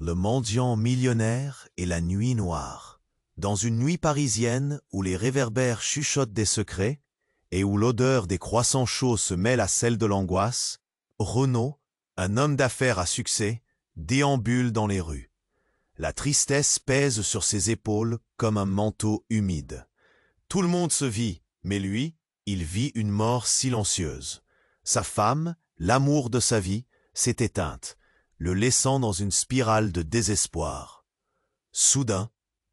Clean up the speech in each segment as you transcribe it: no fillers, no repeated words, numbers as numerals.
Le mendiant millionnaire et la nuit noire. Dans une nuit parisienne où les réverbères chuchotent des secrets et où l'odeur des croissants chauds se mêle à celle de l'angoisse, Renaud, un homme d'affaires à succès, déambule dans les rues. La tristesse pèse sur ses épaules comme un manteau humide. Tout le monde se vit, mais lui, il vit une mort silencieuse. Sa femme, l'amour de sa vie, s'est éteinte, le laissant dans une spirale de désespoir. Soudain,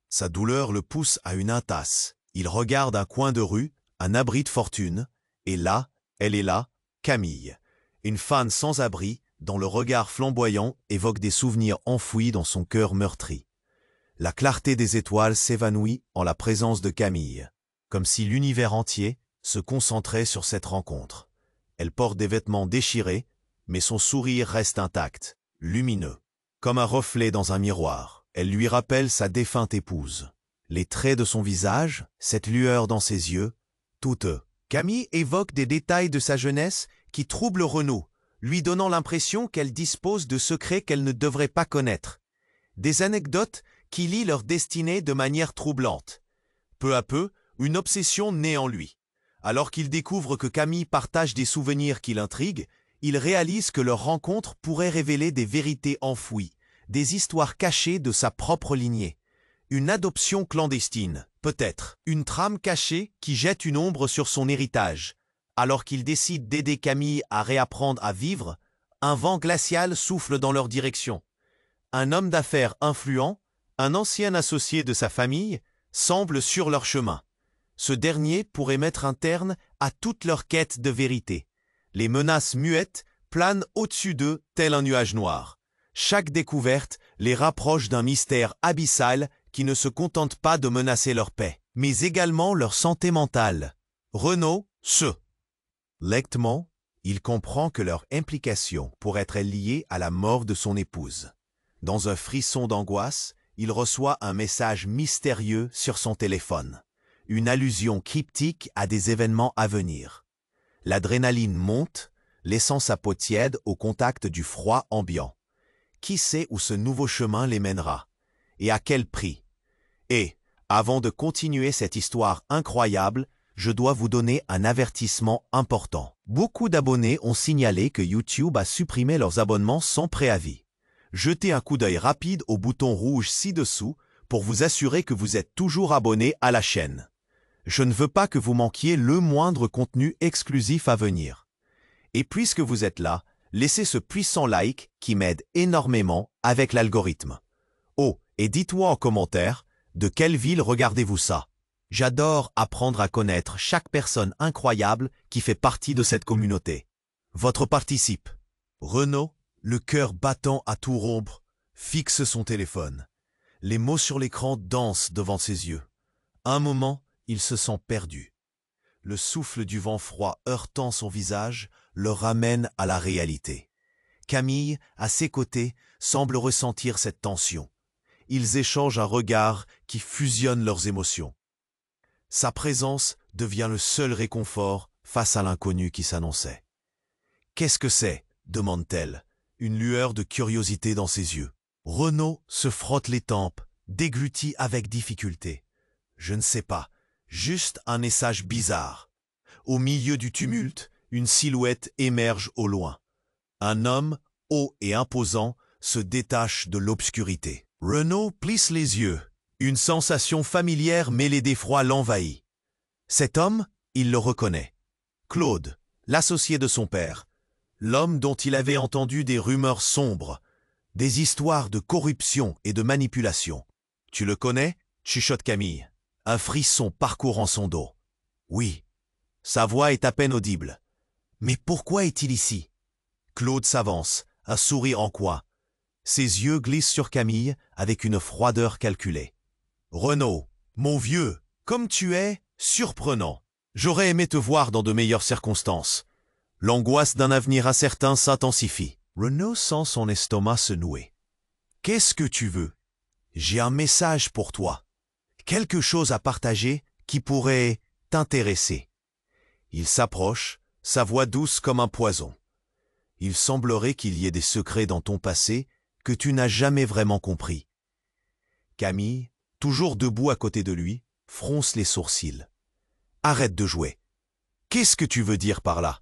sa douleur le pousse à une impasse. Il regarde un coin de rue, un abri de fortune, et là, elle est là, Camille, une femme sans abri, dont le regard flamboyant évoque des souvenirs enfouis dans son cœur meurtri. La clarté des étoiles s'évanouit en la présence de Camille, comme si l'univers entier se concentrait sur cette rencontre. Elle porte des vêtements déchirés, mais son sourire reste intact, lumineux, comme un reflet dans un miroir. Elle lui rappelle sa défunte épouse. Les traits de son visage, cette lueur dans ses yeux, tout eux. Camille évoque des détails de sa jeunesse qui troublent Renaud, lui donnant l'impression qu'elle dispose de secrets qu'elle ne devrait pas connaître. Des anecdotes qui lient leur destinée de manière troublante. Peu à peu, une obsession naît en lui. Alors qu'il découvre que Camille partage des souvenirs qui l'intriguent, il réalise que leur rencontre pourrait révéler des vérités enfouies, des histoires cachées de sa propre lignée. Une adoption clandestine, peut-être. Une trame cachée qui jette une ombre sur son héritage. Alors qu'il décide d'aider Camille à réapprendre à vivre, un vent glacial souffle dans leur direction. Un homme d'affaires influent, un ancien associé de sa famille, semble sur leur chemin. Ce dernier pourrait mettre un terme à toute leur quête de vérité. Les menaces muettes planent au-dessus d'eux tel un nuage noir. Chaque découverte les rapproche d'un mystère abyssal qui ne se contente pas de menacer leur paix, mais également leur santé mentale. Renaud, Lentement, il comprend que leur implication pourrait être liée à la mort de son épouse. Dans un frisson d'angoisse, il reçoit un message mystérieux sur son téléphone, une allusion cryptique à des événements à venir. L'adrénaline monte, laissant sa peau tiède au contact du froid ambiant. Qui sait où ce nouveau chemin les mènera? Et à quel prix? Et, avant de continuer cette histoire incroyable, je dois vous donner un avertissement important. Beaucoup d'abonnés ont signalé que YouTube a supprimé leurs abonnements sans préavis. Jetez un coup d'œil rapide au bouton rouge ci-dessous pour vous assurer que vous êtes toujours abonné à la chaîne. Je ne veux pas que vous manquiez le moindre contenu exclusif à venir. Et puisque vous êtes là, laissez ce puissant like qui m'aide énormément avec l'algorithme. Oh, et dites-moi en commentaire, de quelle ville regardez-vous ça? J'adore apprendre à connaître chaque personne incroyable qui fait partie de cette communauté. Votre participe. Renaud, le cœur battant à tout rompre, fixe son téléphone. Les mots sur l'écran dansent devant ses yeux. Un moment, il se sent perdu. Le souffle du vent froid heurtant son visage le ramène à la réalité. Camille, à ses côtés, semble ressentir cette tension. Ils échangent un regard qui fusionne leurs émotions. Sa présence devient le seul réconfort face à l'inconnu qui s'annonçait. « Qu'est-ce que c'est » demande-t-elle, une lueur de curiosité dans ses yeux. Renaud se frotte les tempes, déglutit avec difficulté. « Je ne sais pas, juste un message bizarre. » Au milieu du tumulte, une silhouette émerge au loin. Un homme, haut et imposant, se détache de l'obscurité. Renaud plisse les yeux. Une sensation familière mêlée d'effroi l'envahit. Cet homme, il le reconnaît. Claude, l'associé de son père. L'homme dont il avait entendu des rumeurs sombres, des histoires de corruption et de manipulation. « Tu le connais » chuchote Camille, un frisson parcourant son dos. « Oui. » Sa voix est à peine audible. « Mais pourquoi est-il ici » Claude s'avance, un sourire en coin. Ses yeux glissent sur Camille avec une froideur calculée. « Renaud, mon vieux, comme tu es, surprenant. J'aurais aimé te voir dans de meilleures circonstances. » L'angoisse d'un avenir incertain s'intensifie. Renaud sent son estomac se nouer. « Qu'est-ce que tu veux ?»« J'ai un message pour toi. Quelque chose à partager qui pourrait t'intéresser. » Il s'approche, sa voix douce comme un poison. « Il semblerait qu'il y ait des secrets dans ton passé que tu n'as jamais vraiment compris. Camille, toujours debout à côté de lui, fronce les sourcils. Arrête de jouer. Qu'est-ce que tu veux dire par là?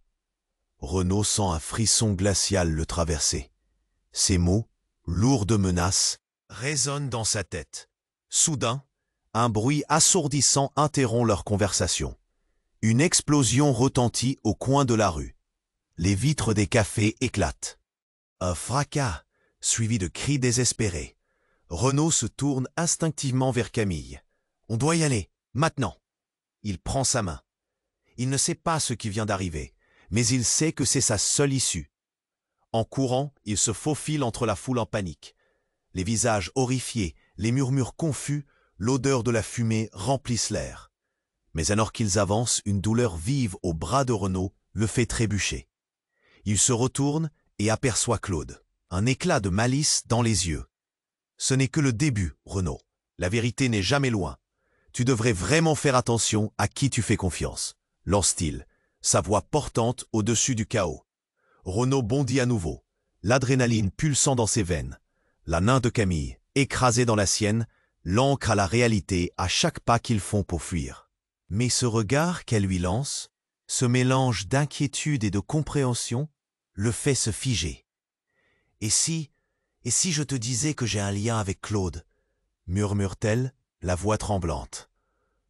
Renaud sent un frisson glacial le traverser. Ces mots, lourds de menaces, résonnent dans sa tête. Soudain, un bruit assourdissant interrompt leur conversation. Une explosion retentit au coin de la rue. Les vitres des cafés éclatent. Un fracas, suivi de cris désespérés. Renaud se tourne instinctivement vers Camille. « On doit y aller, maintenant !» Il prend sa main. Il ne sait pas ce qui vient d'arriver, mais il sait que c'est sa seule issue. En courant, il se faufile entre la foule en panique. Les visages horrifiés, les murmures confus, l'odeur de la fumée remplissent l'air. Mais alors qu'ils avancent, une douleur vive au bras de Renaud le fait trébucher. Il se retourne et aperçoit Claude, un éclat de malice dans les yeux. « Ce n'est que le début, Renaud. La vérité n'est jamais loin. Tu devrais vraiment faire attention à qui tu fais confiance. » lance-t-il, sa voix portante au-dessus du chaos. Renaud bondit à nouveau, l'adrénaline pulsant dans ses veines. La main de Camille, écrasée dans la sienne, l'ancre à la réalité à chaque pas qu'ils font pour fuir. Mais ce regard qu'elle lui lance, ce mélange d'inquiétude et de compréhension, le fait se figer. « Et si je te disais que j'ai un lien avec Claude ?» murmure-t-elle, la voix tremblante.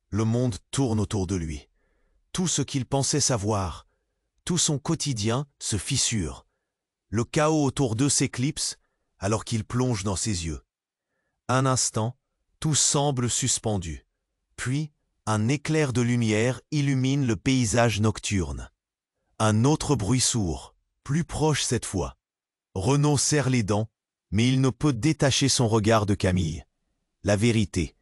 Le monde tourne autour de lui. Tout ce qu'il pensait savoir, tout son quotidien se fissure. Le chaos autour d'eux s'éclipse alors qu'il plonge dans ses yeux. Un instant, tout semble suspendu. Puis, un éclair de lumière illumine le paysage nocturne. Un autre bruit sourd, plus proche cette fois. Renaud serre les dents, mais il ne peut détacher son regard de Camille. La vérité,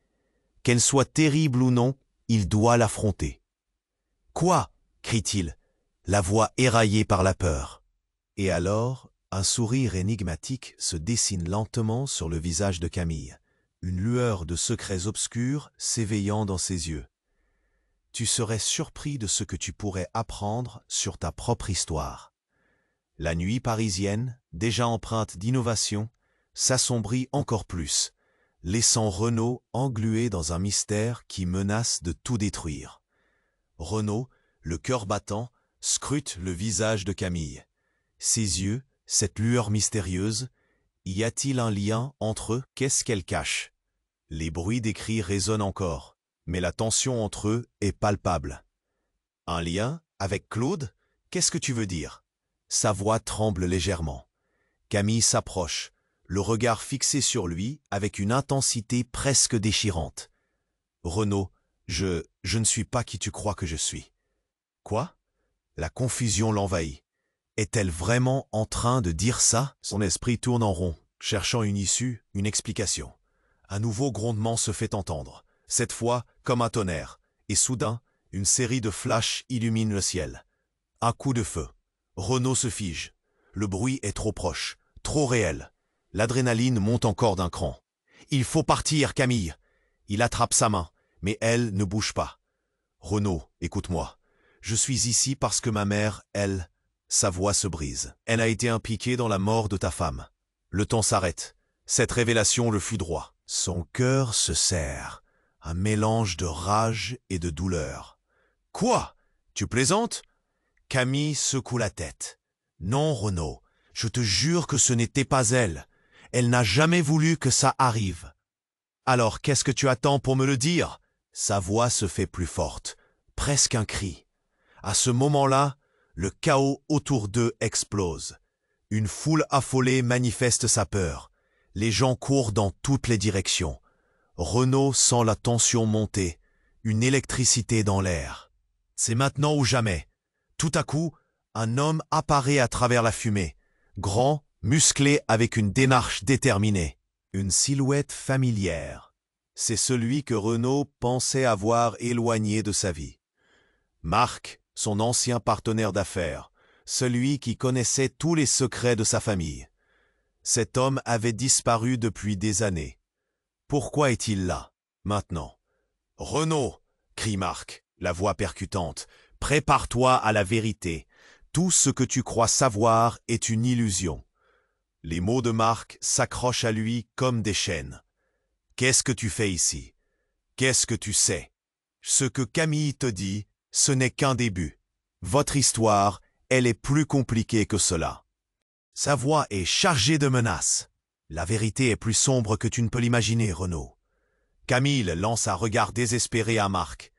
qu'elle soit terrible ou non, il doit l'affronter. « Quoi ?» crie-t-il, la voix éraillée par la peur. Et alors, un sourire énigmatique se dessine lentement sur le visage de Camille, une lueur de secrets obscurs s'éveillant dans ses yeux. Tu serais surpris de ce que tu pourrais apprendre sur ta propre histoire. La nuit parisienne, déjà empreinte d'innovation, s'assombrit encore plus, laissant Renaud englué dans un mystère qui menace de tout détruire. Renaud, le cœur battant, scrute le visage de Camille. Ses yeux, cette lueur mystérieuse, y a-t-il un lien entre eux? Qu'est-ce qu'elle cache? Les bruits des cris résonnent encore, mais la tension entre eux est palpable. Un lien avec Claude? Qu'est-ce que tu veux dire? Sa voix tremble légèrement. Camille s'approche, le regard fixé sur lui avec une intensité presque déchirante. Renaud, je ne suis pas qui tu crois que je suis. Quoi? La confusion l'envahit. Est-elle vraiment en train de dire ça? Son esprit tourne en rond, cherchant une issue, une explication. Un nouveau grondement se fait entendre, cette fois comme un tonnerre, et soudain, une série de flashs illumine le ciel. Un coup de feu. Renaud se fige. Le bruit est trop proche, trop réel. L'adrénaline monte encore d'un cran. « Il faut partir, Camille !» Il attrape sa main, mais elle ne bouge pas. « Renaud, écoute-moi. Je suis ici parce que ma mère, elle... » Sa voix se brise. « Elle a été impliquée dans la mort de ta femme. » Le temps s'arrête. Cette révélation le foudroie. Son cœur se serre. Un mélange de rage et de douleur. « Quoi? Tu plaisantes ?» Camille secoue la tête. « Non, Renaud, je te jure que ce n'était pas elle. Elle n'a jamais voulu que ça arrive. »« Alors qu'est-ce que tu attends pour me le dire ?» Sa voix se fait plus forte, presque un cri. À ce moment-là, le chaos autour d'eux explose. Une foule affolée manifeste sa peur. Les gens courent dans toutes les directions. Renaud sent la tension monter, une électricité dans l'air. C'est maintenant ou jamais. Tout à coup, un homme apparaît à travers la fumée, grand, musclé avec une démarche déterminée, une silhouette familière. C'est celui que Renaud pensait avoir éloigné de sa vie. Marc, son ancien partenaire d'affaires, celui qui connaissait tous les secrets de sa famille. Cet homme avait disparu depuis des années. Pourquoi est-il là, maintenant? « Renaud !» crie Marc, la voix percutante. « Prépare-toi à la vérité. Tout ce que tu crois savoir est une illusion. » Les mots de Marc s'accrochent à lui comme des chaînes. Qu'est-ce que tu fais ici? Qu'est-ce que tu sais? Ce que Camille te dit, ce n'est qu'un début. Votre histoire, elle est plus compliquée que cela. Sa voix est chargée de menaces. La vérité est plus sombre que tu ne peux l'imaginer, Renaud. Camille lance un regard désespéré à Marc.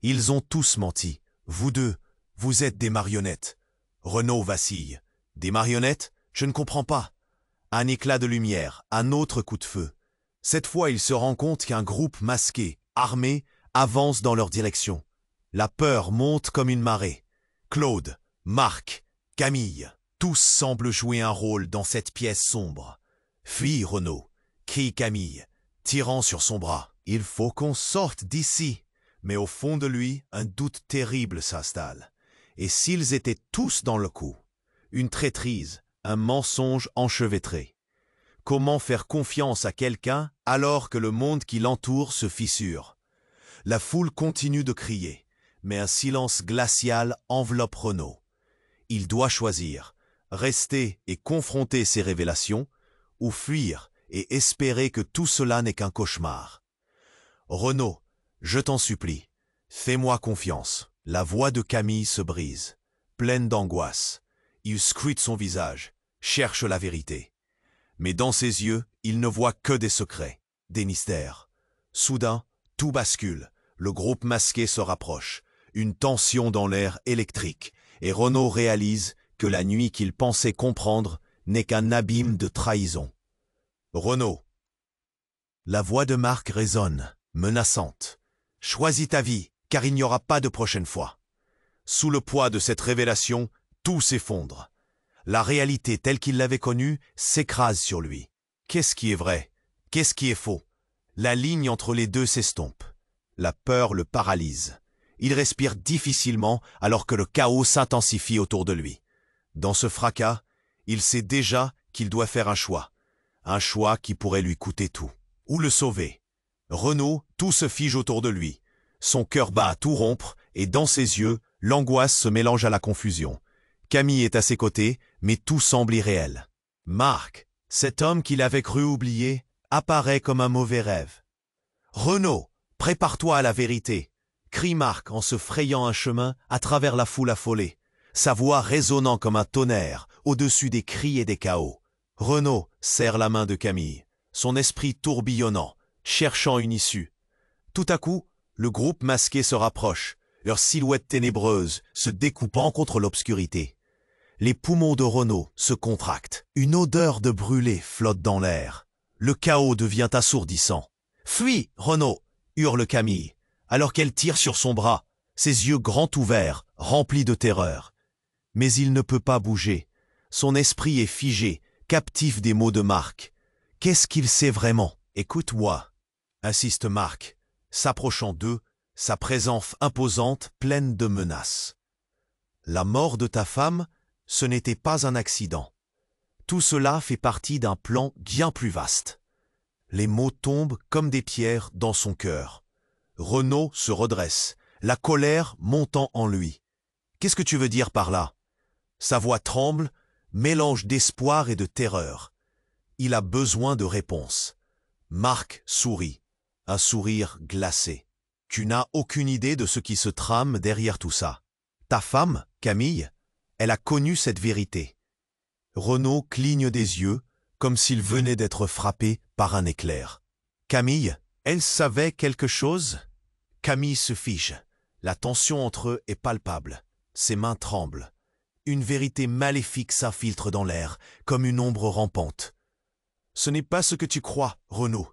Ils ont tous menti. Vous deux, vous êtes des marionnettes. Renaud vacille. Des marionnettes? Je ne comprends pas. Un éclat de lumière, un autre coup de feu. Cette fois, il se rend compte qu'un groupe masqué, armé, avance dans leur direction. La peur monte comme une marée. Claude, Marc, Camille, tous semblent jouer un rôle dans cette pièce sombre. « Fuis, Renaud !» crie Camille, tirant sur son bras. « Il faut qu'on sorte d'ici !» Mais au fond de lui, un doute terrible s'installe. Et s'ils étaient tous dans le coup? Une traîtrise, un mensonge enchevêtré. Comment faire confiance à quelqu'un alors que le monde qui l'entoure se fissure? La foule continue de crier, mais un silence glacial enveloppe Renaud. Il doit choisir, rester et confronter ses révélations, ou fuir et espérer que tout cela n'est qu'un cauchemar. Renaud, je t'en supplie, fais-moi confiance. La voix de Camille se brise, pleine d'angoisse. Il scrute son visage, cherche la vérité. Mais dans ses yeux, il ne voit que des secrets, des mystères. Soudain, tout bascule. Le groupe masqué se rapproche. Une tension dans l'air électrique. Et Renaud réalise que la nuit qu'il pensait comprendre n'est qu'un abîme de trahison. Renaud. La voix de Marc résonne, menaçante. Choisis ta vie, car il n'y aura pas de prochaine fois. Sous le poids de cette révélation, tout s'effondre. La réalité telle qu'il l'avait connue s'écrase sur lui. Qu'est-ce qui est vrai? Qu'est-ce qui est faux? La ligne entre les deux s'estompe. La peur le paralyse. Il respire difficilement alors que le chaos s'intensifie autour de lui. Dans ce fracas, il sait déjà qu'il doit faire un choix. Un choix qui pourrait lui coûter tout. Ou le sauver. Renaud, tout se fige autour de lui. Son cœur bat à tout rompre et dans ses yeux, l'angoisse se mélange à la confusion. Camille est à ses côtés, mais tout semble irréel. Marc, cet homme qu'il avait cru oublier, apparaît comme un mauvais rêve. Renaud, prépare-toi à la vérité, crie Marc en se frayant un chemin à travers la foule affolée, sa voix résonnant comme un tonnerre au-dessus des cris et des chaos. Renaud serre la main de Camille, son esprit tourbillonnant, cherchant une issue. Tout à coup, le groupe masqué se rapproche, leur silhouette ténébreuse se découpant contre l'obscurité. Les poumons de Renaud se contractent. Une odeur de brûlé flotte dans l'air. Le chaos devient assourdissant. « Fuis, Renaud !» hurle Camille, alors qu'elle tire sur son bras, ses yeux grands ouverts, remplis de terreur. Mais il ne peut pas bouger. Son esprit est figé, captif des mots de Marc. Qu'est-ce qu'il sait vraiment? Écoute-moi, insiste Marc, s'approchant d'eux, sa présence imposante, pleine de menaces. La mort de ta femme, ce n'était pas un accident. Tout cela fait partie d'un plan bien plus vaste. Les mots tombent comme des pierres dans son cœur. Renaud se redresse, la colère montant en lui. Qu'est-ce que tu veux dire par là? Sa voix tremble, mélange d'espoir et de terreur. Il a besoin de réponses. Marc sourit, un sourire glacé. Tu n'as aucune idée de ce qui se trame derrière tout ça. Ta femme, Camille, elle a connu cette vérité. Renaud cligne des yeux, comme s'il venait d'être frappé par un éclair. Camille, elle savait quelque chose? Camille se fige. La tension entre eux est palpable. Ses mains tremblent. Une vérité maléfique s'infiltre dans l'air, comme une ombre rampante. « Ce n'est pas ce que tu crois, Renaud !»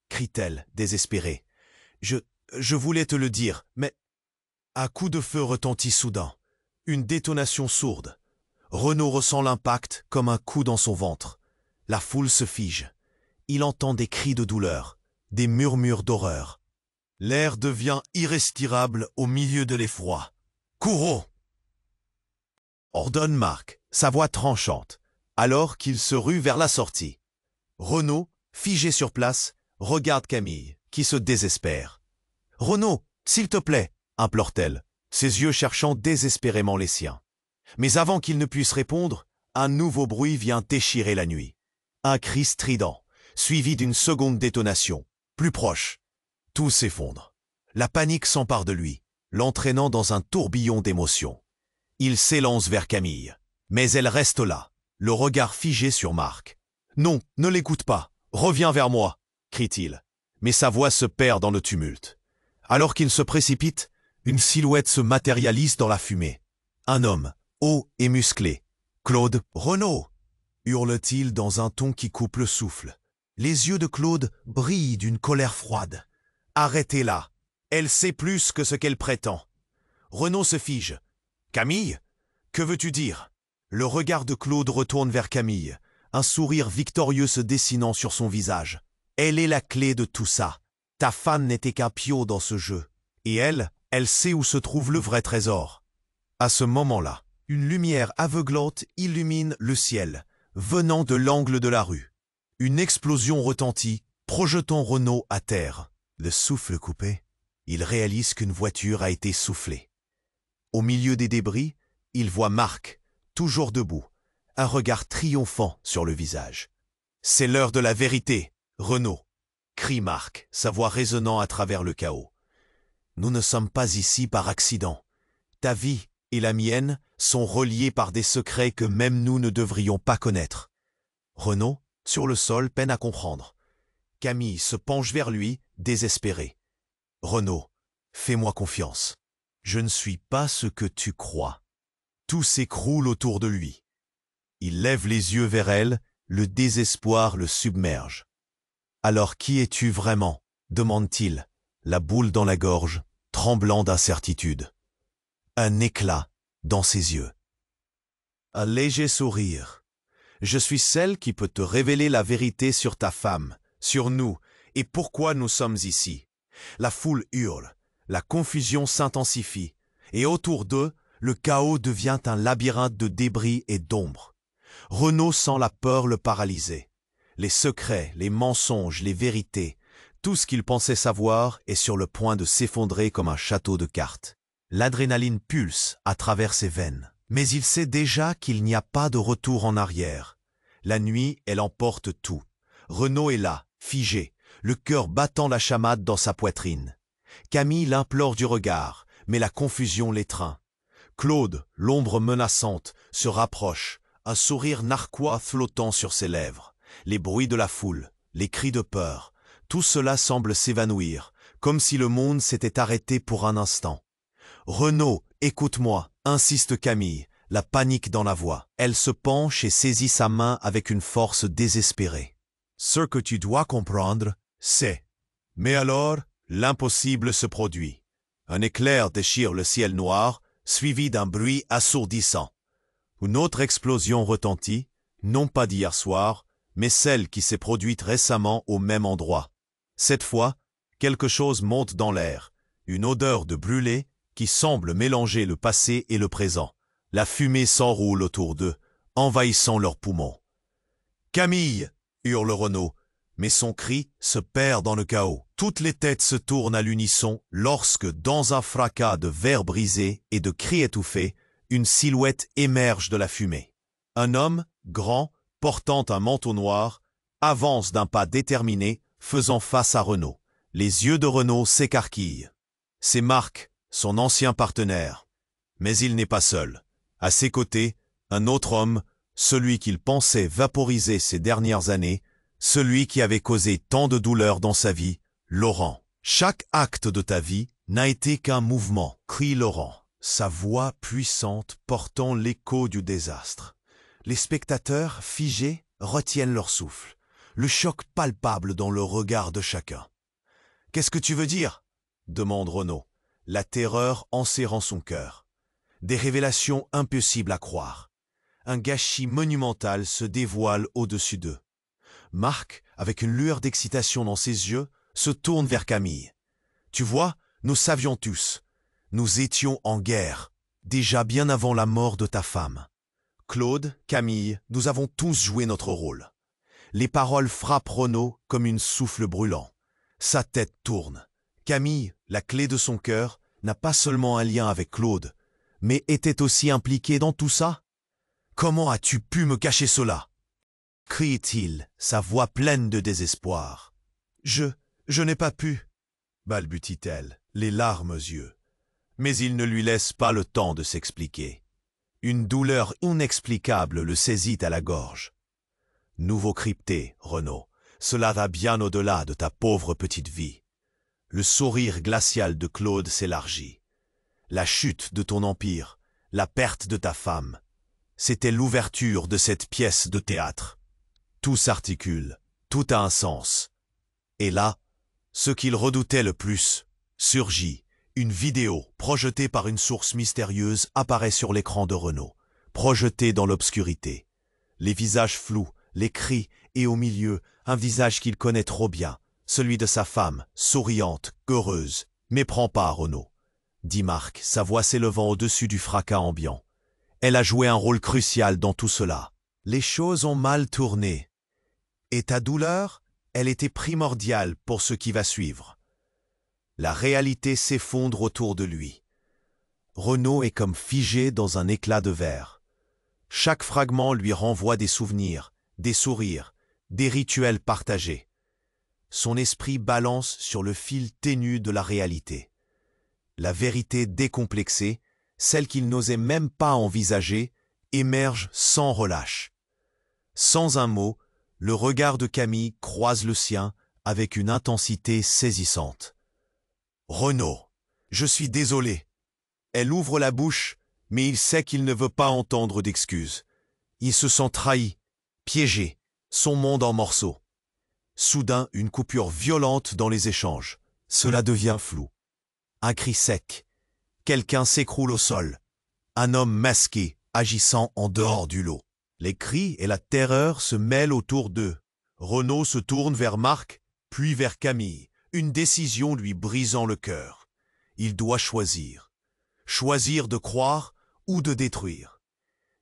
crie-t-elle, désespérée. « Je voulais te le dire, mais... » Un coup de feu retentit soudain. Une détonation sourde. Renaud ressent l'impact comme un coup dans son ventre. La foule se fige. Il entend des cris de douleur, des murmures d'horreur. L'air devient irrespirable au milieu de l'effroi. « Courons !» ordonne Marc, sa voix tranchante, alors qu'il se rue vers la sortie. Renaud, figé sur place, regarde Camille, qui se désespère. « Renaud, s'il te plaît !» implore-t-elle, ses yeux cherchant désespérément les siens. Mais avant qu'il ne puisse répondre, un nouveau bruit vient déchirer la nuit. Un cri strident, suivi d'une seconde détonation. Plus proche. Tout s'effondre. La panique s'empare de lui, l'entraînant dans un tourbillon d'émotions. Il s'élance vers Camille. Mais elle reste là, le regard figé sur Marc. « Non, ne l'écoute pas. Reviens vers moi !» crie-t-il. Mais sa voix se perd dans le tumulte. Alors qu'il se précipite, une silhouette se matérialise dans la fumée. Un homme, haut et musclé. « Claude Renaud !» hurle-t-il dans un ton qui coupe le souffle. Les yeux de Claude brillent d'une colère froide. « Arrêtez-la. Elle sait plus que ce qu'elle prétend. » Renaud se fige. « Camille, que veux-tu dire ?» Le regard de Claude retourne vers Camille, un sourire victorieux se dessinant sur son visage. « Elle est la clé de tout ça. Ta femme n'était qu'un pion dans ce jeu. Et elle sait où se trouve le vrai trésor. » À ce moment-là, une lumière aveuglante illumine le ciel, venant de l'angle de la rue. Une explosion retentit, projetant Renaud à terre. Le souffle coupé, il réalise qu'une voiture a été soufflée. Au milieu des débris, il voit Marc, toujours debout, un regard triomphant sur le visage. « C'est l'heure de la vérité, Renaud !» crie Marc, sa voix résonnant à travers le chaos. « Nous ne sommes pas ici par accident. Ta vie et la mienne sont reliées par des secrets que même nous ne devrions pas connaître. » Renaud, sur le sol, peine à comprendre. Camille se penche vers lui, désespérée. « Renaud, fais-moi confiance. Je ne suis pas ce que tu crois. » Tout s'écroule autour de lui. Il lève les yeux vers elle, le désespoir le submerge. « Alors qui es-tu vraiment ?» demande-t-il, la boule dans la gorge, tremblant d'incertitude. Un éclat dans ses yeux. Un léger sourire. « Je suis celle qui peut te révéler la vérité sur ta femme, sur nous, et pourquoi nous sommes ici. » La foule hurle, la confusion s'intensifie, et autour d'eux, le chaos devient un labyrinthe de débris et d'ombres. Renaud sent la peur le paralyser. Les secrets, les mensonges, les vérités, tout ce qu'il pensait savoir est sur le point de s'effondrer comme un château de cartes. L'adrénaline pulse à travers ses veines. Mais il sait déjà qu'il n'y a pas de retour en arrière. La nuit, elle emporte tout. Renaud est là, figé, le cœur battant la chamade dans sa poitrine. Camille l'implore du regard, mais la confusion l'étreint. Claude, l'ombre menaçante, se rapproche, un sourire narquois flottant sur ses lèvres. Les bruits de la foule, les cris de peur, tout cela semble s'évanouir, comme si le monde s'était arrêté pour un instant. « Renaud, écoute-moi » insiste Camille, la panique dans la voix. Elle se penche et saisit sa main avec une force désespérée. « Ce que tu dois comprendre, c'est... » Mais alors, l'impossible se produit. Un éclair déchire le ciel noir, suivi d'un bruit assourdissant. Une autre explosion retentit, non pas d'hier soir, mais celle qui s'est produite récemment au même endroit. Cette fois, quelque chose monte dans l'air, une odeur de brûlé qui semble mélanger le passé et le présent. La fumée s'enroule autour d'eux, envahissant leurs poumons. « Camille !» hurle Renaud, mais son cri se perd dans le chaos. Toutes les têtes se tournent à l'unisson lorsque, dans un fracas de verres brisés et de cris étouffés, une silhouette émerge de la fumée. Un homme, grand, portant un manteau noir, avance d'un pas déterminé, faisant face à Renaud. Les yeux de Renaud s'écarquillent. C'est Marc, son ancien partenaire. Mais il n'est pas seul. À ses côtés, un autre homme, celui qu'il pensait vaporiser ces dernières années, celui qui avait causé tant de douleur dans sa vie, Laurent. « Chaque acte de ta vie n'a été qu'un mouvement », crie Laurent, sa voix puissante portant l'écho du désastre. Les spectateurs, figés, retiennent leur souffle, le choc palpable dans le regard de chacun. « Qu'est-ce que tu veux dire ?» demande Renaud, la terreur enserrant son cœur. Des révélations impossibles à croire. Un gâchis monumental se dévoile au-dessus d'eux. Marc, avec une lueur d'excitation dans ses yeux, se tourne vers Camille. « Tu vois, nous savions tous. Nous étions en guerre, déjà bien avant la mort de ta femme. Claude, Camille, nous avons tous joué notre rôle. » Les paroles frappent Renaud comme une souffle brûlant. Sa tête tourne. Camille, la clé de son cœur, n'a pas seulement un lien avec Claude, mais était aussi impliquée dans tout ça. « Comment as-tu pu me cacher cela ?» crie-t-il, sa voix pleine de désespoir. Je n'ai pas pu, balbutie-t-elle, les larmes aux yeux. Mais il ne lui laisse pas le temps de s'expliquer. Une douleur inexplicable le saisit à la gorge. Nouveau crypté, Renaud, cela va bien au-delà de ta pauvre petite vie. Le sourire glacial de Claude s'élargit. La chute de ton empire, la perte de ta femme, c'était l'ouverture de cette pièce de théâtre. Tout s'articule, tout a un sens. Et là, ce qu'il redoutait le plus, surgit. Une vidéo, projetée par une source mystérieuse, apparaît sur l'écran de Renaud, projetée dans l'obscurité. Les visages flous, les cris, et au milieu, un visage qu'il connaît trop bien, celui de sa femme, souriante, heureuse. « Méprends pas, Renaud », dit Marc, sa voix s'élevant au-dessus du fracas ambiant. Elle a joué un rôle crucial dans tout cela. Les choses ont mal tourné. Et ta douleur, elle était primordiale pour ce qui va suivre. La réalité s'effondre autour de lui. Renaud est comme figé dans un éclat de verre. Chaque fragment lui renvoie des souvenirs, des sourires, des rituels partagés. Son esprit balance sur le fil ténu de la réalité. La vérité décomplexée, celle qu'il n'osait même pas envisager, émerge sans relâche. Sans un mot, le regard de Camille croise le sien avec une intensité saisissante. « Renaud, je suis désolé. » Elle ouvre la bouche, mais il sait qu'il ne veut pas entendre d'excuses. Il se sent trahi, piégé, son monde en morceaux. Soudain, une coupure violente dans les échanges. Cela devient flou. Un cri sec. Quelqu'un s'écroule au sol. Un homme masqué, agissant en dehors du lot. Les cris et la terreur se mêlent autour d'eux. Renaud se tourne vers Marc, puis vers Camille, une décision lui brisant le cœur. Il doit choisir. Choisir de croire ou de détruire.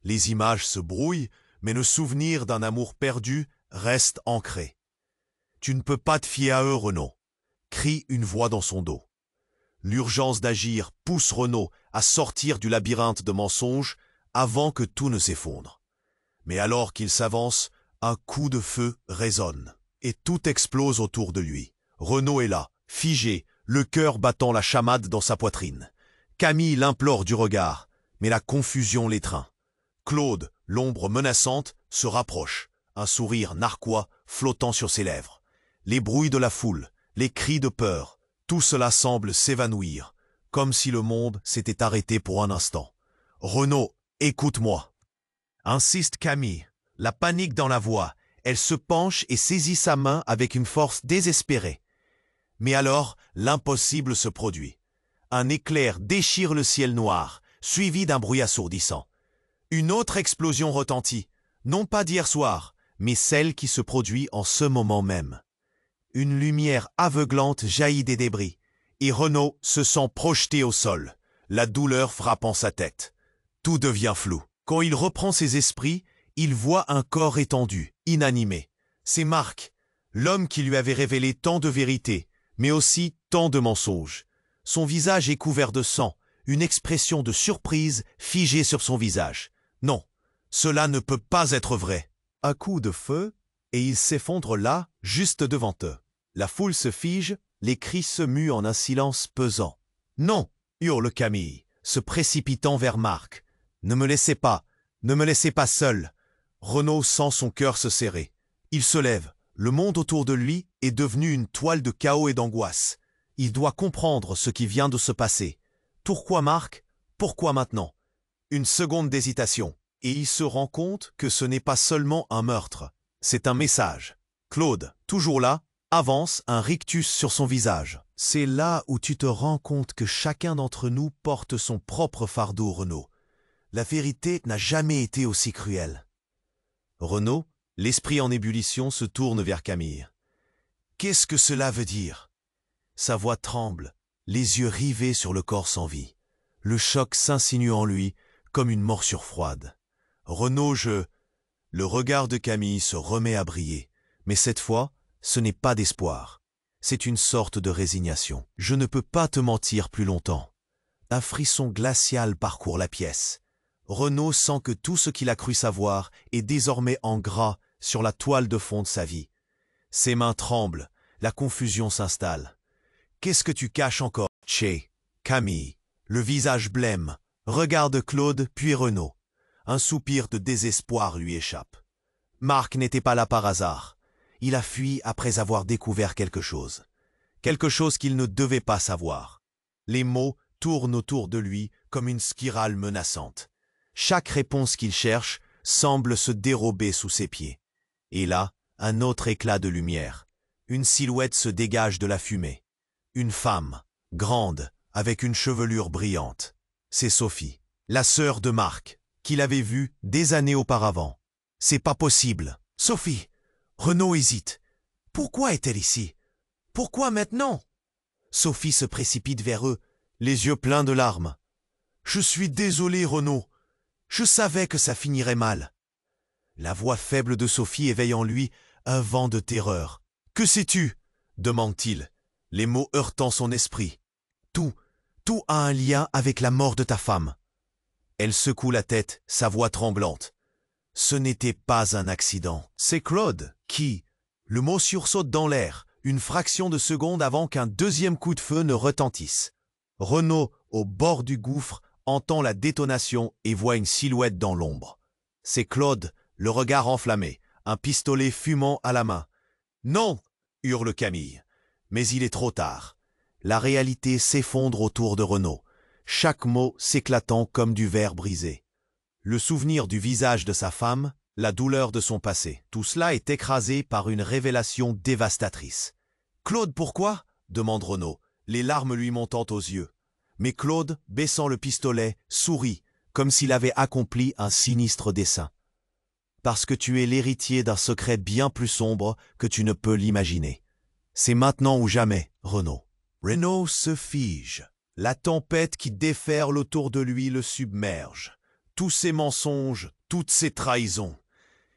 Les images se brouillent, mais le souvenir d'un amour perdu reste ancré. « Tu ne peux pas te fier à eux, Renaud », crie une voix dans son dos. L'urgence d'agir pousse Renaud à sortir du labyrinthe de mensonges avant que tout ne s'effondre. Mais alors qu'il s'avance, un coup de feu résonne et tout explose autour de lui. Renaud est là, figé, le cœur battant la chamade dans sa poitrine. Camille l'implore du regard, mais la confusion l'étreint. Claude, l'ombre menaçante, se rapproche, un sourire narquois flottant sur ses lèvres. Les bruits de la foule, les cris de peur, tout cela semble s'évanouir, comme si le monde s'était arrêté pour un instant. « Renaud, écoute-moi » insiste Camille, la panique dans la voix. Elle se penche et saisit sa main avec une force désespérée. Mais alors, l'impossible se produit. Un éclair déchire le ciel noir, suivi d'un bruit assourdissant. Une autre explosion retentit, non pas d'hier soir, mais celle qui se produit en ce moment même. Une lumière aveuglante jaillit des débris, et Renaud se sent projeté au sol, la douleur frappant sa tête. Tout devient flou. Quand il reprend ses esprits, il voit un corps étendu, inanimé. C'est Marc, l'homme qui lui avait révélé tant de vérités, mais aussi tant de mensonges. Son visage est couvert de sang, une expression de surprise figée sur son visage. Non, cela ne peut pas être vrai. Un coup de feu, et il s'effondre là, juste devant eux. La foule se fige, les cris se muent en un silence pesant. « Non !» hurle Camille, se précipitant vers Marc. « Ne me laissez pas seul !» Renaud sent son cœur se serrer. Il se lève. Le monde autour de lui est devenu une toile de chaos et d'angoisse. Il doit comprendre ce qui vient de se passer. Pourquoi Marc? Pourquoi maintenant? Une seconde d'hésitation, et il se rend compte que ce n'est pas seulement un meurtre. C'est un message. Claude, toujours là, avance, un rictus sur son visage. C'est là où tu te rends compte que chacun d'entre nous porte son propre fardeau, Renaud. La vérité n'a jamais été aussi cruelle. Renaud, l'esprit en ébullition, se tourne vers Camille. Qu'est-ce que cela veut dire? Sa voix tremble, les yeux rivés sur le corps sans vie. Le choc s'insinue en lui comme une morsure froide. Renaud, Le regard de Camille se remet à briller, mais cette fois, ce n'est pas d'espoir. C'est une sorte de résignation. Je ne peux pas te mentir plus longtemps. Un frisson glacial parcourt la pièce. Renaud sent que tout ce qu'il a cru savoir est désormais en gras sur la toile de fond de sa vie. Ses mains tremblent, la confusion s'installe. Qu'est-ce que tu caches encore? Tché, Camille, le visage blême, regarde Claude puis Renaud. Un soupir de désespoir lui échappe. Marc n'était pas là par hasard. Il a fui après avoir découvert quelque chose. Quelque chose qu'il ne devait pas savoir. Les mots tournent autour de lui comme une spirale menaçante. Chaque réponse qu'il cherche semble se dérober sous ses pieds. Et là, un autre éclat de lumière. Une silhouette se dégage de la fumée. Une femme, grande, avec une chevelure brillante. C'est Sophie, la sœur de Marc, qu'il avait vue des années auparavant. C'est pas possible. Sophie! Renaud hésite. Pourquoi est-elle ici? Pourquoi maintenant? Sophie se précipite vers eux, les yeux pleins de larmes. Je suis désolé, Renaud. Je savais que ça finirait mal. La voix faible de Sophie éveille en lui un vent de terreur. Que sais-tu? Demande-t-il, les mots heurtant son esprit. Tout a un lien avec la mort de ta femme. Elle secoue la tête, sa voix tremblante. Ce n'était pas un accident. C'est Claude qui... Le mot sursaute dans l'air, une fraction de seconde avant qu'un deuxième coup de feu ne retentisse. Renaud, au bord du gouffre, entend la détonation et voit une silhouette dans l'ombre. C'est Claude, le regard enflammé, un pistolet fumant à la main. « Non !» hurle Camille. Mais il est trop tard. La réalité s'effondre autour de Renaud, chaque mot s'éclatant comme du verre brisé. Le souvenir du visage de sa femme, la douleur de son passé, tout cela est écrasé par une révélation dévastatrice. « Claude, pourquoi ?» demande Renaud, les larmes lui montant aux yeux. Mais Claude, baissant le pistolet, sourit, comme s'il avait accompli un sinistre dessein. « Parce que tu es l'héritier d'un secret bien plus sombre que tu ne peux l'imaginer. C'est maintenant ou jamais, Renaud. » Renaud se fige. La tempête qui déferle autour de lui le submerge. Tous ses mensonges, toutes ses trahisons.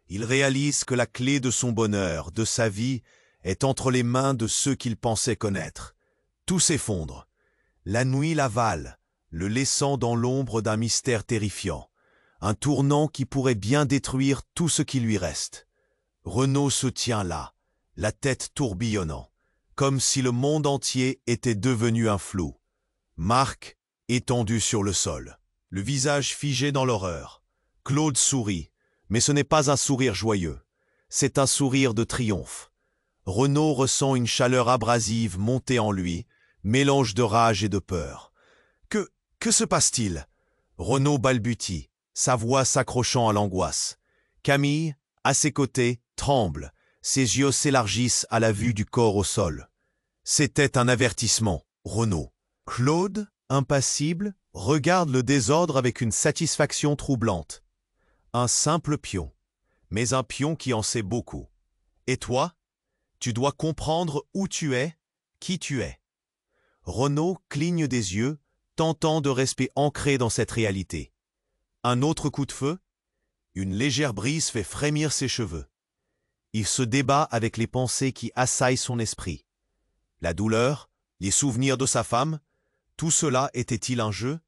Il réalise que la clé de son bonheur, de sa vie, est entre les mains de ceux qu'il pensait connaître. Tout s'effondre. La nuit l'avale, le laissant dans l'ombre d'un mystère terrifiant. Un tournant qui pourrait bien détruire tout ce qui lui reste. Renaud se tient là, la tête tourbillonnant, comme si le monde entier était devenu un flou. Marc, étendu sur le sol, le visage figé dans l'horreur. Claude sourit, mais ce n'est pas un sourire joyeux. C'est un sourire de triomphe. Renaud ressent une chaleur abrasive monter en lui, mélange de rage et de peur. Que se passe-t-il? Renaud balbutie, sa voix s'accrochant à l'angoisse. Camille, à ses côtés, tremble. Ses yeux s'élargissent à la vue du corps au sol. C'était un avertissement, Renaud. Claude, impassible, regarde le désordre avec une satisfaction troublante. Un simple pion, mais un pion qui en sait beaucoup. Et toi? Tu dois comprendre où tu es, qui tu es. Renaud cligne des yeux, tentant de rester ancré dans cette réalité. Un autre coup de feu? Une légère brise fait frémir ses cheveux. Il se débat avec les pensées qui assaillent son esprit. La douleur, les souvenirs de sa femme, tout cela était-il un jeu?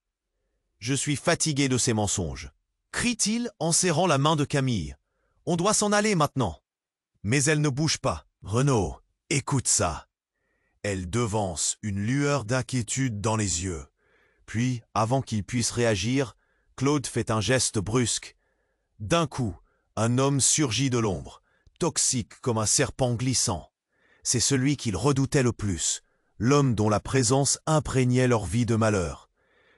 Je suis fatigué de ces mensonges. Crie-t-il en serrant la main de Camille. On doit s'en aller maintenant. Mais elle ne bouge pas. Renaud, écoute ça. Elle devance, une lueur d'inquiétude dans les yeux. Puis, avant qu'il puisse réagir, Claude fait un geste brusque. D'un coup, un homme surgit de l'ombre, toxique comme un serpent glissant. C'est celui qu'il redoutait le plus, l'homme dont la présence imprégnait leur vie de malheur.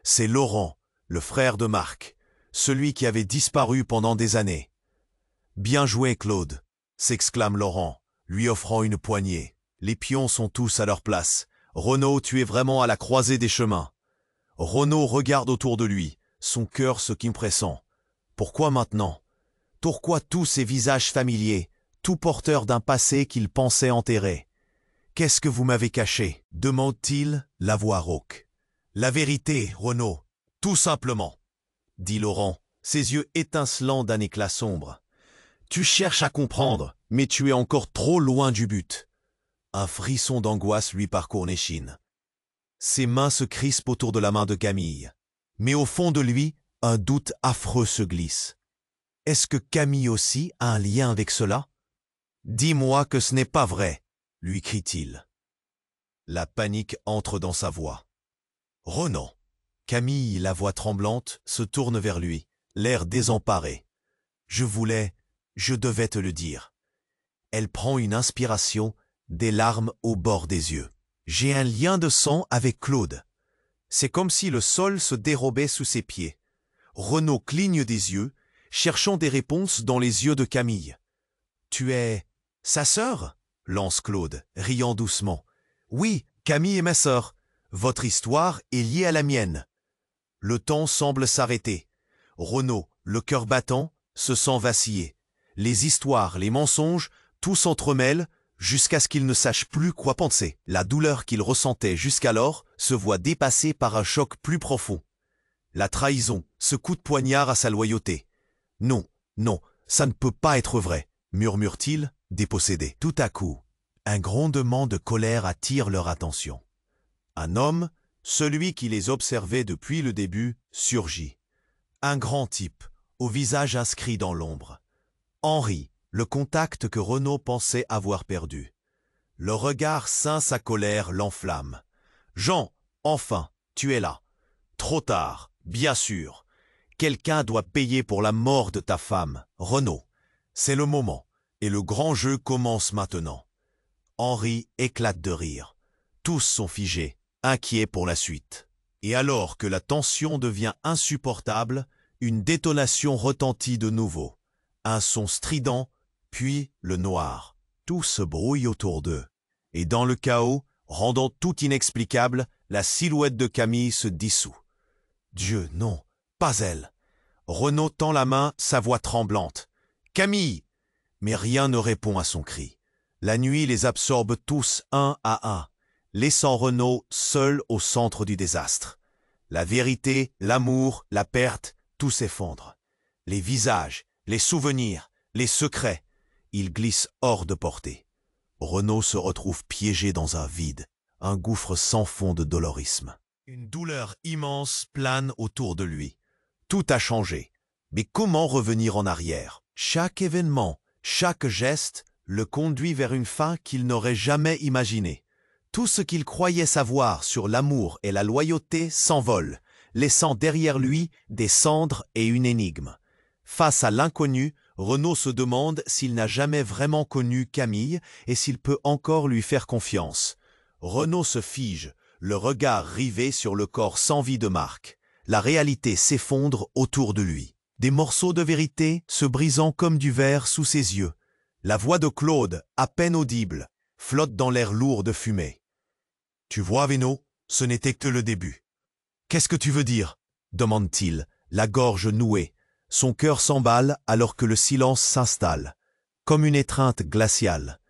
C'est Laurent, le frère de Marc, celui qui avait disparu pendant des années. « Bien joué, Claude !» s'exclame Laurent, lui offrant une poignée. Les pions sont tous à leur place. Renaud, tu es vraiment à la croisée des chemins. Renaud regarde autour de lui, son cœur se compressant. Pourquoi maintenant? Pourquoi tous ces visages familiers, tout porteurs d'un passé qu'il pensait enterré? Qu'est-ce que vous m'avez caché? Demande-t-il, la voix rauque. La vérité, Renaud, tout simplement, dit Laurent, ses yeux étincelants d'un éclat sombre. Tu cherches à comprendre, mais tu es encore trop loin du but. Un frisson d'angoisse lui parcourt l'échine. Ses mains se crispent autour de la main de Camille. Mais au fond de lui, un doute affreux se glisse. Est-ce que Camille aussi a un lien avec cela? Dis-moi que ce n'est pas vrai, lui crie-t-il. La panique entre dans sa voix. Renan. Camille, la voix tremblante, se tourne vers lui, l'air désemparé. Je devais te le dire. Elle prend une inspiration, des larmes au bord des yeux. J'ai un lien de sang avec Claude. C'est comme si le sol se dérobait sous ses pieds. Renaud cligne des yeux, cherchant des réponses dans les yeux de Camille. Tu es sa sœur? Lance Claude, riant doucement. Oui, Camille est ma sœur. Votre histoire est liée à la mienne. Le temps semble s'arrêter. Renaud, le cœur battant, se sent vaciller. Les histoires, les mensonges, tout s'entremêle jusqu'à ce qu'il ne sache plus quoi penser. La douleur qu'il ressentait jusqu'alors se voit dépassée par un choc plus profond. La trahison, ce coup de poignard à sa loyauté. Non, non, ça ne peut pas être vrai, murmure-t-il, dépossédé. Tout à coup, un grondement de colère attire leur attention. Un homme, celui qui les observait depuis le début, surgit. Un grand type, au visage inscrit dans l'ombre. Henri, le contact que Renaud pensait avoir perdu. Le regard ceint sa colère l'enflamme. Jean, enfin, tu es là. Trop tard, bien sûr. Quelqu'un doit payer pour la mort de ta femme, Renaud. C'est le moment, et le grand jeu commence maintenant. Henri éclate de rire. Tous sont figés, inquiets pour la suite. Et alors que la tension devient insupportable, une détonation retentit de nouveau. Un son strident, puis le noir. Tout se brouille autour d'eux. Et dans le chaos, rendant tout inexplicable, la silhouette de Camille se dissout. Dieu, non, pas elle. Renaud tend la main, sa voix tremblante. Camille! Mais rien ne répond à son cri. La nuit les absorbe tous un à un, laissant Renaud seul au centre du désastre. La vérité, l'amour, la perte, tout s'effondre. Les visages, les souvenirs, les secrets, ils glissent hors de portée. Renaud se retrouve piégé dans un vide, un gouffre sans fond de dolorisme. Une douleur immense plane autour de lui. Tout a changé. Mais comment revenir en arrière? Chaque événement, chaque geste le conduit vers une fin qu'il n'aurait jamais imaginée. Tout ce qu'il croyait savoir sur l'amour et la loyauté s'envole, laissant derrière lui des cendres et une énigme. Face à l'inconnu, Renaud se demande s'il n'a jamais vraiment connu Camille et s'il peut encore lui faire confiance. Renaud se fige, le regard rivé sur le corps sans vie de Marc. La réalité s'effondre autour de lui. Des morceaux de vérité se brisant comme du verre sous ses yeux. La voix de Claude, à peine audible, flotte dans l'air lourd de fumée. « Tu vois, Véno, ce n'était que le début. »« Qu'est-ce que tu veux dire ?» demande-t-il, la gorge nouée. Son cœur s'emballe alors que le silence s'installe, comme une étreinte glaciale.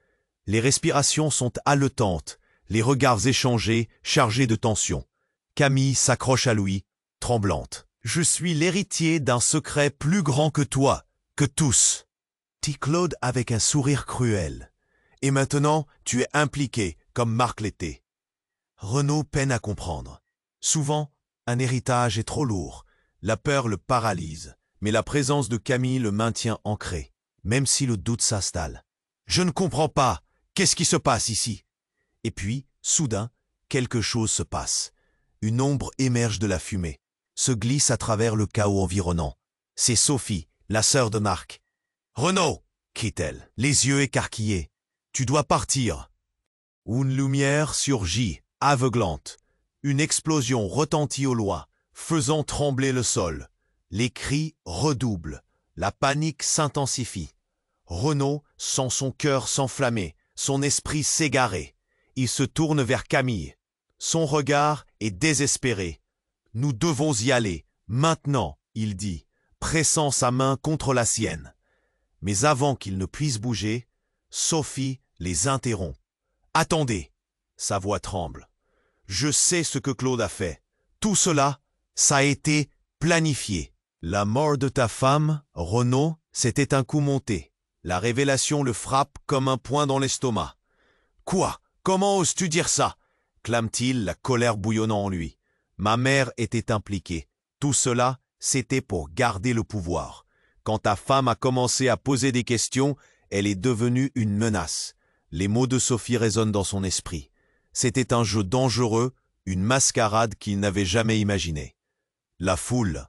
Les respirations sont haletantes, les regards échangés, chargés de tension. Camille s'accroche à lui, tremblante. « Je suis l'héritier d'un secret plus grand que toi, que tous. » dit Claude avec un sourire cruel. « Et maintenant, tu es impliqué, comme Marc l'était. » Renaud peine à comprendre. Souvent, un héritage est trop lourd. La peur le paralyse, mais la présence de Camille le maintient ancré, même si le doute s'installe. « Je ne comprends pas. Qu'est-ce qui se passe ici ?» Et puis, soudain, quelque chose se passe. Une ombre émerge de la fumée, se glisse à travers le chaos environnant. C'est Sophie, la sœur de Marc. « Renaud !» crie-t-elle, les yeux écarquillés. « Tu dois partir !» Une lumière surgit, aveuglante. Une explosion retentit au loin, faisant trembler le sol. Les cris redoublent. La panique s'intensifie. Renaud sent son cœur s'enflammer, son esprit s'égarer. Il se tourne vers Camille. Son regard est désespéré. « Nous devons y aller, maintenant !» il dit, pressant sa main contre la sienne. Mais avant qu'il ne puisse bouger, Sophie les interrompt. « Attendez !» Sa voix tremble. « Je sais ce que Claude a fait. Tout cela, ça a été planifié. La mort de ta femme, Renaud, c'était un coup monté. La révélation le frappe comme un poing dans l'estomac. « Quoi? Comment oses-tu dire ça ?» clame-t-il, la colère bouillonnant en lui. « Ma mère était impliquée. Tout cela, c'était pour garder le pouvoir. Quand ta femme a commencé à poser des questions, elle est devenue une menace. Les mots de Sophie résonnent dans son esprit. C'était un jeu dangereux, une mascarade qu'il n'avait jamais imaginée. La foule,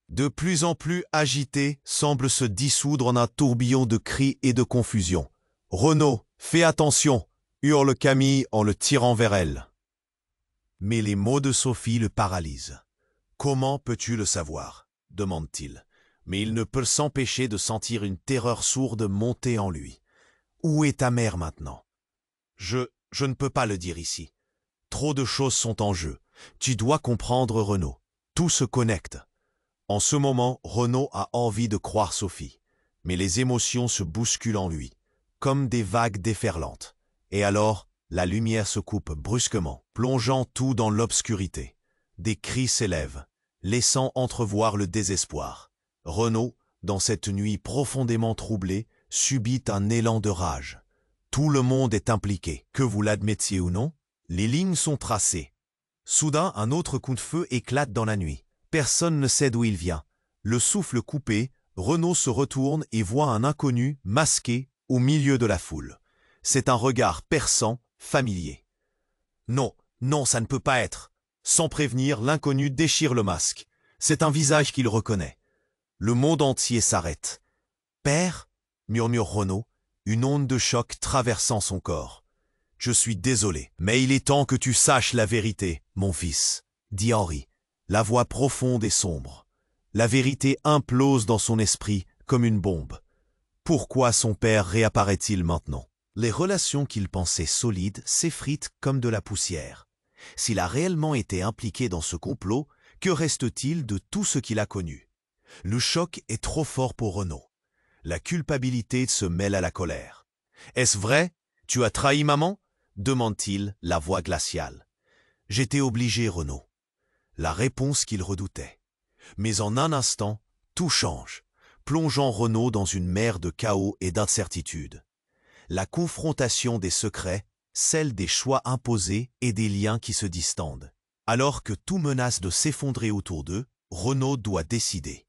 de plus en plus agitée, semble se dissoudre en un tourbillon de cris et de confusion. « Renaud, fais attention !» hurle Camille en le tirant vers elle. Mais les mots de Sophie le paralysent. « Comment peux-tu le savoir ?» demande-t-il. Mais il ne peut s'empêcher de sentir une terreur sourde monter en lui. « Où est ta mère maintenant ?»« Je ne peux pas le dire ici. Trop de choses sont en jeu. Tu dois comprendre, Renaud. Tout se connecte. » En ce moment, Renaud a envie de croire Sophie. Mais les émotions se bousculent en lui, comme des vagues déferlantes. Et alors, la lumière se coupe brusquement, plongeant tout dans l'obscurité. Des cris s'élèvent, laissant entrevoir le désespoir. Renaud, dans cette nuit profondément troublée, subit un élan de rage. Tout le monde est impliqué, que vous l'admettiez ou non. Les lignes sont tracées. Soudain, un autre coup de feu éclate dans la nuit. Personne ne sait d'où il vient. Le souffle coupé, Renaud se retourne et voit un inconnu masqué au milieu de la foule. C'est un regard perçant, familier. Non, non, ça ne peut pas être. Sans prévenir, l'inconnu déchire le masque. C'est un visage qu'il reconnaît. Le monde entier s'arrête. « Père » murmure Renaud, une onde de choc traversant son corps. « Je suis désolé, mais il est temps que tu saches la vérité, mon fils, » dit Henri, la voix profonde et sombre. La vérité implose dans son esprit comme une bombe. Pourquoi son père réapparaît-il maintenant? Les relations qu'il pensait solides s'effritent comme de la poussière. S'il a réellement été impliqué dans ce complot, que reste-t-il de tout ce qu'il a connu? Le choc est trop fort pour Renaud. La culpabilité se mêle à la colère. « Est-ce vrai? Tu as trahi maman ?» demande-t-il, la voix glaciale. « J'étais obligé, Renaud. » La réponse qu'il redoutait. Mais en un instant, tout change, plongeant Renaud dans une mer de chaos et d'incertitude. La confrontation des secrets, celle des choix imposés et des liens qui se distendent. Alors que tout menace de s'effondrer autour d'eux, Renaud doit décider.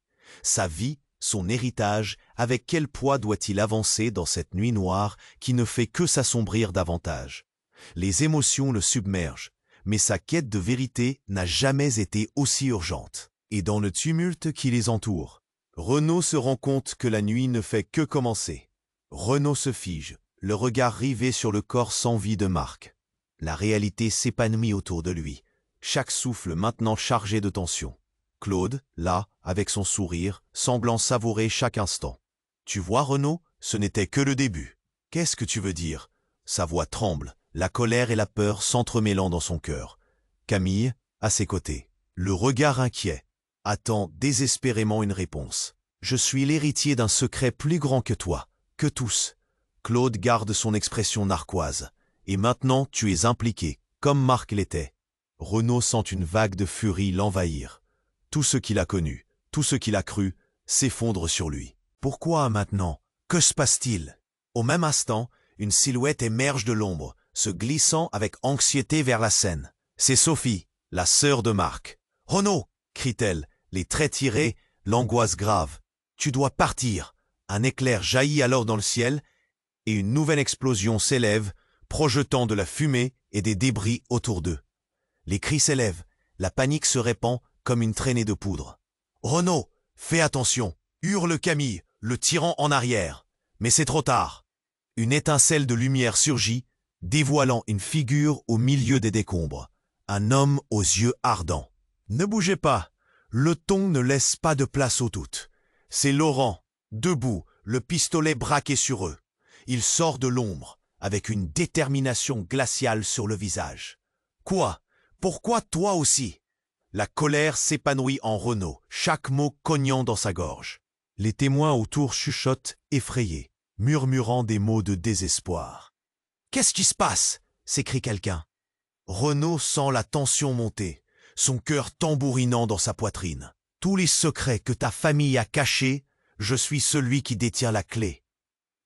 Sa vie, son héritage, avec quel poids doit-il avancer dans cette nuit noire qui ne fait que s'assombrir davantage? Les émotions le submergent, mais sa quête de vérité n'a jamais été aussi urgente. Et dans le tumulte qui les entoure, Renaud se rend compte que la nuit ne fait que commencer. Renaud se fige, le regard rivé sur le corps sans vie de Marc. La réalité s'épanouit autour de lui, chaque souffle maintenant chargé de tension. Claude, là, avec son sourire, semblant savourer chaque instant. « Tu vois, Renaud, ce n'était que le début. »« Qu'est-ce que tu veux dire ?» Sa voix tremble, la colère et la peur s'entremêlant dans son cœur. Camille, à ses côtés, le regard inquiet, attend désespérément une réponse. « Je suis l'héritier d'un secret plus grand que toi, que tous. » Claude garde son expression narquoise. « Et maintenant, tu es impliqué, comme Marc l'était. » Renaud sent une vague de furie l'envahir. Tout ce qu'il a connu, tout ce qu'il a cru, s'effondre sur lui. Pourquoi maintenant? Que se passe-t-il? Au même instant, une silhouette émerge de l'ombre, se glissant avec anxiété vers la scène. C'est Sophie, la sœur de Marc. « Renaud !» crie-t-elle, les traits tirés, l'angoisse grave. « Tu dois partir !» Un éclair jaillit alors dans le ciel, et une nouvelle explosion s'élève, projetant de la fumée et des débris autour d'eux. Les cris s'élèvent, la panique se répand comme une traînée de poudre. « Renaud, fais attention !» hurle Camille, le tirant en arrière. Mais c'est trop tard. Une étincelle de lumière surgit, dévoilant une figure au milieu des décombres. Un homme aux yeux ardents. « Ne bougez pas, le ton ne laisse pas de place au doute. C'est Laurent, debout, le pistolet braqué sur eux. Il sort de l'ombre, avec une détermination glaciale sur le visage. « Quoi? Pourquoi toi aussi ?» La colère s'épanouit en Renaud, chaque mot cognant dans sa gorge. Les témoins autour chuchotent, effrayés, murmurant des mots de désespoir. « Qu'est-ce qui se passe ?» s'écrie quelqu'un. Renaud sent la tension monter, son cœur tambourinant dans sa poitrine. « Tous les secrets que ta famille a cachés, je suis celui qui détient la clé. »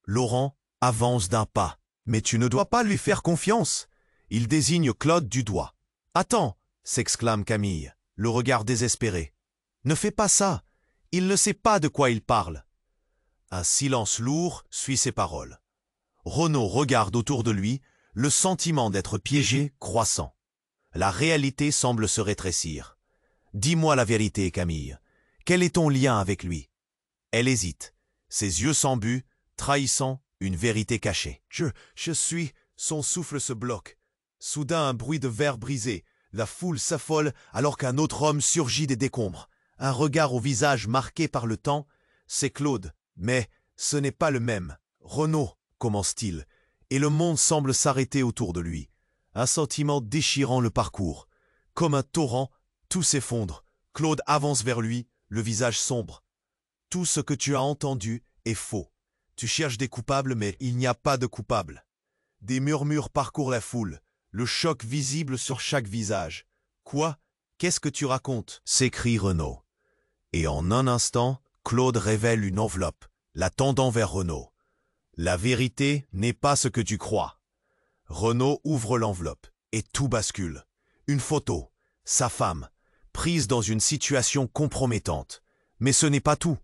Laurent avance d'un pas. « Mais tu ne dois pas lui faire confiance. » Il désigne Claude du doigt. « Attends !» s'exclame Camille, le regard désespéré. « Ne fais pas ça. Il ne sait pas de quoi il parle. » Un silence lourd suit ces paroles. Renaud regarde autour de lui, le sentiment d'être piégé croissant. La réalité semble se rétrécir. Dis-moi la vérité, Camille. Quel est ton lien avec lui? Elle hésite. Ses yeux s'embuent, trahissant une vérité cachée. Je suis... Son souffle se bloque. Soudain, un bruit de verre brisé. La foule s'affole alors qu'un autre homme surgit des décombres. Un regard au visage marqué par le temps. C'est Claude. Mais ce n'est pas le même. Renaud, commence-t-il, et le monde semble s'arrêter autour de lui. Un sentiment déchirant le parcourt. Comme un torrent, tout s'effondre. Claude avance vers lui, le visage sombre. Tout ce que tu as entendu est faux. Tu cherches des coupables, mais il n'y a pas de coupables. Des murmures parcourent la foule, le choc visible sur chaque visage. Quoi? Qu'est-ce que tu racontes? S'écrie Renaud. Et en un instant, Claude révèle une enveloppe, la tendant vers Renaud. La vérité n'est pas ce que tu crois. Renaud ouvre l'enveloppe et tout bascule. Une photo, sa femme, prise dans une situation compromettante. Mais ce n'est pas tout.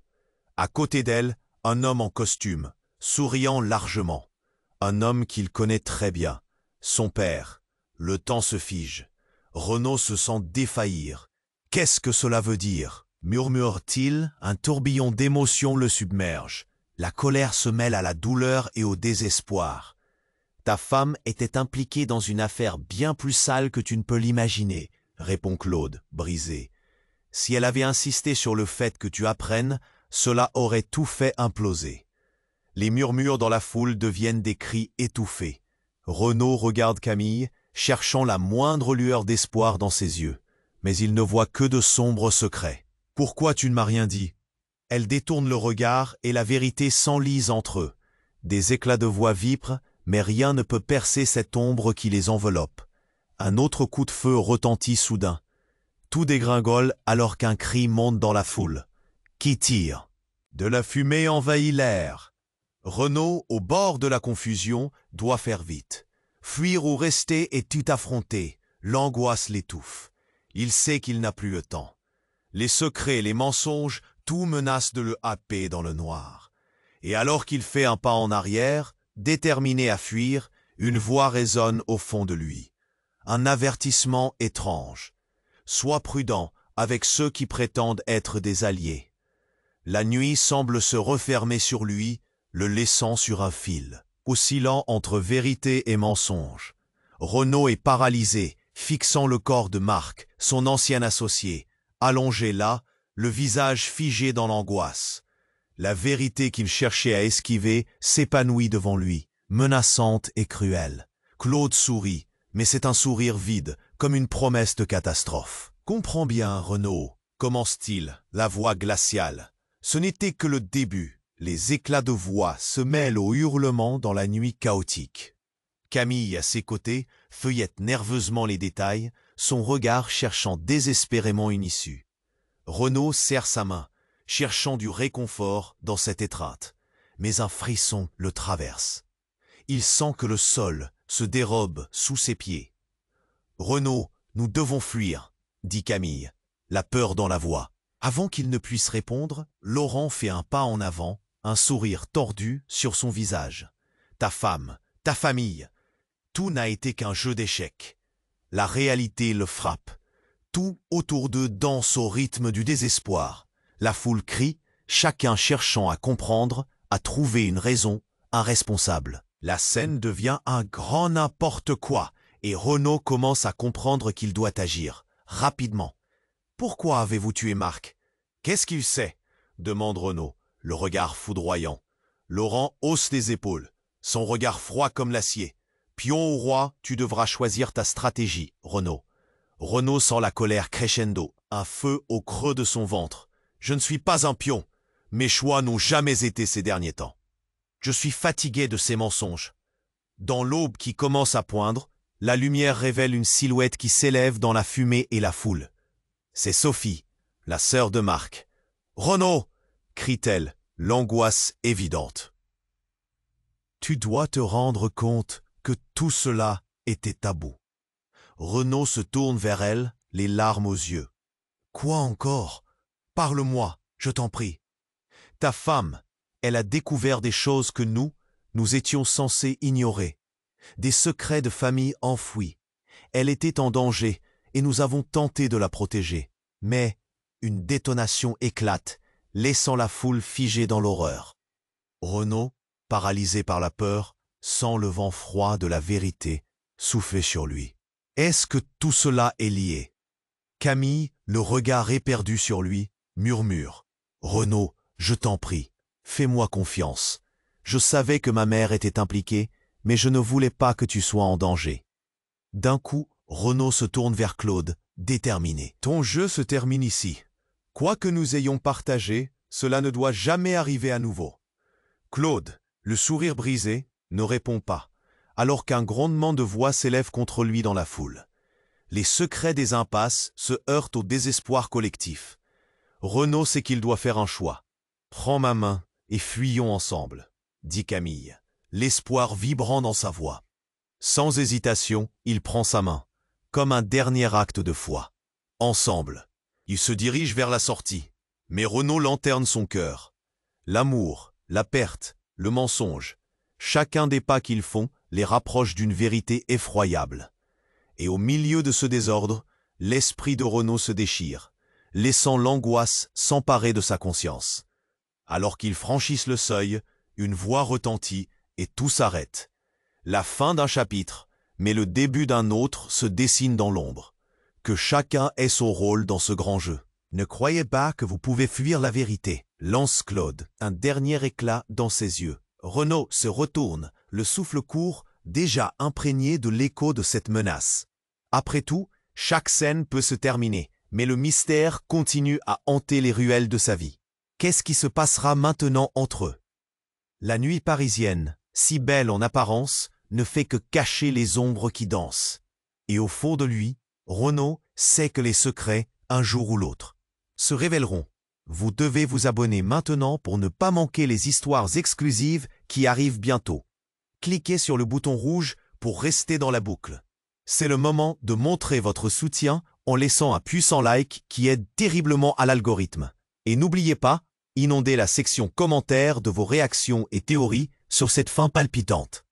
À côté d'elle, un homme en costume, souriant largement. Un homme qu'il connaît très bien, son père. Le temps se fige. Renaud se sent défaillir. Qu'est-ce que cela veut dire? Murmure-t-il, un tourbillon d'émotions le submerge. La colère se mêle à la douleur et au désespoir. Ta femme était impliquée dans une affaire bien plus sale que tu ne peux l'imaginer, répond Claude, brisé. Si elle avait insisté sur le fait que tu apprennes, cela aurait tout fait imploser. Les murmures dans la foule deviennent des cris étouffés. Renaud regarde Camille, cherchant la moindre lueur d'espoir dans ses yeux. Mais il ne voit que de sombres secrets. « Pourquoi tu ne m'as rien dit ?» Elle détourne le regard et la vérité s'enlise entre eux. Des éclats de voix vibrent, mais rien ne peut percer cette ombre qui les enveloppe. Un autre coup de feu retentit soudain. Tout dégringole alors qu'un cri monte dans la foule. Qui tire? De la fumée envahit l'air. Renaud, au bord de la confusion, doit faire vite. Fuir ou rester est tout affronter. L'angoisse l'étouffe. Il sait qu'il n'a plus le temps. Les secrets, les mensonges, tout menace de le happer dans le noir. Et alors qu'il fait un pas en arrière, déterminé à fuir, une voix résonne au fond de lui. Un avertissement étrange. Sois prudent avec ceux qui prétendent être des alliés. La nuit semble se refermer sur lui, le laissant sur un fil, oscillant entre vérité et mensonge. Renaud est paralysé, fixant le corps de Marc, son ancien associé, allongé là, le visage figé dans l'angoisse. La vérité qu'il cherchait à esquiver s'épanouit devant lui, menaçante et cruelle. Claude sourit, mais c'est un sourire vide, comme une promesse de catastrophe. « Comprends bien, Renaud, commence-t-il, la voix glaciale. Ce n'était que le début. Les éclats de voix se mêlent aux hurlements dans la nuit chaotique. Camille, à ses côtés, feuillette nerveusement les détails, son regard cherchant désespérément une issue. Renaud serre sa main, cherchant du réconfort dans cette étreinte. Mais un frisson le traverse. Il sent que le sol se dérobe sous ses pieds. « Renaud, nous devons fuir, » dit Camille, la peur dans la voix. Avant qu'il ne puisse répondre, Laurent fait un pas en avant, un sourire tordu sur son visage. « Ta femme, ta famille, tout n'a été qu'un jeu d'échecs. » La réalité le frappe. Tout autour d'eux danse au rythme du désespoir. La foule crie, chacun cherchant à comprendre, à trouver une raison, un responsable. La scène devient un grand n'importe quoi et Renaud commence à comprendre qu'il doit agir, rapidement. « Pourquoi avez-vous tué Marc? Qu'est-ce qu'il sait ?» demande Renaud, le regard foudroyant. Laurent hausse les épaules, son regard froid comme l'acier. « Pion au roi, tu devras choisir ta stratégie, Renaud. » Renaud sent la colère crescendo, un feu au creux de son ventre. « Je ne suis pas un pion. Mes choix n'ont jamais été ces derniers temps. Je suis fatigué de ces mensonges. » Dans l'aube qui commence à poindre, la lumière révèle une silhouette qui s'élève dans la fumée et la foule. C'est Sophie, la sœur de Marc. « Renaud !» crie-t-elle, l'angoisse évidente. Tu dois te rendre compte que tout cela était tabou. Renaud se tourne vers elle, les larmes aux yeux. « Quoi encore? Parle-moi, je t'en prie. » Ta femme, Elle a découvert des choses que nous étions censés ignorer. Des secrets de famille enfouis. Elle était en danger et nous avons tenté de la protéger. Mais une détonation éclate, laissant la foule figée dans l'horreur. Renaud, paralysé par la peur, sent le vent froid de la vérité souffler sur lui. Est-ce que tout cela est lié? Camille, le regard éperdu sur lui, murmure. « Renaud, je t'en prie, fais-moi confiance. Je savais que ma mère était impliquée, mais je ne voulais pas que tu sois en danger. » D'un coup, Renaud se tourne vers Claude, déterminé. « Ton jeu se termine ici. Quoi que nous ayons partagé, cela ne doit jamais arriver à nouveau. » Claude, le sourire brisé, ne répond pas, alors qu'un grondement de voix s'élève contre lui dans la foule. Les secrets des impasses se heurtent au désespoir collectif. Renaud sait qu'il doit faire un choix. « Prends ma main et fuyons ensemble », dit Camille, l'espoir vibrant dans sa voix. Sans hésitation, il prend sa main, comme un dernier acte de foi. Ensemble, ils se dirigent vers la sortie, mais Renaud lanterne son cœur. L'amour, la perte, le mensonge, chacun des pas qu'ils font les rapproche d'une vérité effroyable. Et au milieu de ce désordre, l'esprit de Renaud se déchire, laissant l'angoisse s'emparer de sa conscience. Alors qu'ils franchissent le seuil, une voix retentit et tout s'arrête. La fin d'un chapitre, mais le début d'un autre se dessine dans l'ombre. Que chacun ait son rôle dans ce grand jeu. Ne croyez pas que vous pouvez fuir la vérité, lance Claude, un dernier éclat dans ses yeux. Renaud se retourne, le souffle court, déjà imprégné de l'écho de cette menace. Après tout, chaque scène peut se terminer, mais le mystère continue à hanter les ruelles de sa vie. Qu'est-ce qui se passera maintenant entre eux? La nuit parisienne, si belle en apparence, ne fait que cacher les ombres qui dansent. Et au fond de lui, Renaud sait que les secrets, un jour ou l'autre, se révéleront. Vous devez vous abonner maintenant pour ne pas manquer les histoires exclusives qui arrivent bientôt. Cliquez sur le bouton rouge pour rester dans la boucle. C'est le moment de montrer votre soutien en laissant un puissant like qui aide terriblement à l'algorithme. Et n'oubliez pas, inondez la section commentaires de vos réactions et théories sur cette fin palpitante.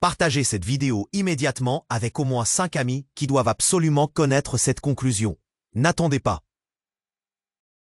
Partagez cette vidéo immédiatement avec au moins 5 amis qui doivent absolument connaître cette conclusion. N'attendez pas.